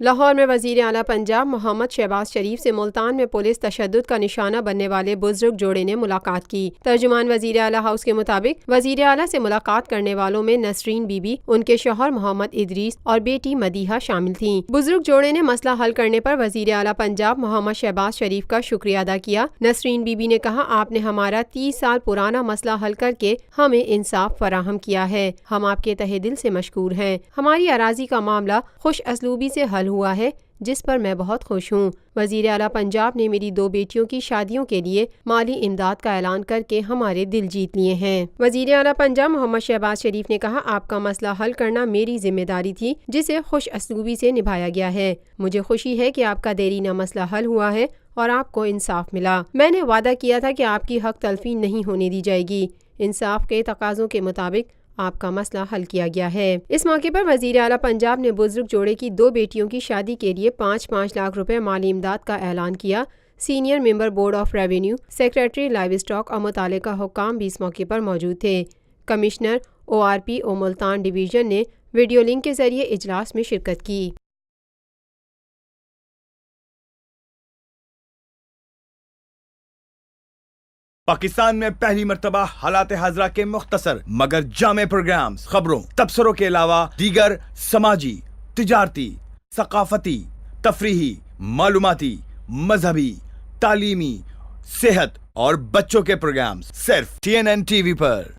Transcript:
لاہور میں وزیر اعلیٰ پنجاب محمد شہباز شریف سے ملتان میں پولیس تشدد کا نشانہ بننے والے بزرگ جوڑے نے ملاقات کی۔ ترجمان وزیر اعلیٰ ہاؤس کے مطابق وزیر اعلیٰ سے ملاقات کرنے والوں میں نسرین بی بی، ان کے شوہر محمد ادریس اور بیٹی مدیحہ شامل تھیں۔ بزرگ جوڑے نے مسئلہ حل کرنے پر وزیر اعلیٰ پنجاب محمد شہباز شریف کا شکریہ ادا کیا۔ نسرین بی بی نے کہا، آپ نے ہمارا 30 سال پرانا مسئلہ حل کر کے ہمیں انصاف فراہم کیا ہے، ہم آپ کے تہہ دل سے مشکور ہیں۔ ہماری اراضی کا معاملہ خوش اسلوبی سے حل ہوا ہے، جس پر میں بہت خوش ہوں۔ وزیر اعلیٰ پنجاب نے میری 2 بیٹیوں کی شادیوں کے لیے مالی امداد کا اعلان کر کے ہمارے دل جیت لیے ہیں۔ وزیر اعلیٰ پنجاب محمد شہباز شریف نے کہا، آپ کا مسئلہ حل کرنا میری ذمہ داری تھی، جسے خوش اسلوبی سے نبھایا گیا ہے۔ مجھے خوشی ہے کہ آپ کا دیرینہ مسئلہ حل ہوا ہے اور آپ کو انصاف ملا۔ میں نے وعدہ کیا تھا کہ آپ کی حق تلفی نہیں ہونے دی جائے گی۔ انصاف کے تقاضوں کے مطابق آپ کا مسئلہ حل کیا گیا ہے۔ اس موقع پر وزیر اعلیٰ پنجاب نے بزرگ جوڑے کی 2 بیٹیوں کی شادی کے لیے 5-5 لاکھ روپے مالی امداد کا اعلان کیا۔ Senior member board of revenue, secretary live stock اور متعلقہ حکام بھی اس موقع پر موجود تھے۔ کمشنر ORPO ملتان ڈویژن نے ویڈیو لنک کے ذریعے اجلاس میں شرکت کی۔ پاکستان میں پہلی مرتبہ حالات حاضرہ کے مختصر مگر جامع پروگرامز، خبروں، تبصروں کے علاوہ دیگر سماجی، تجارتی، ثقافتی، تفریحی، معلوماتی، مذہبی، تعلیمی، صحت اور بچوں کے پروگرامز صرف TNN TV پر۔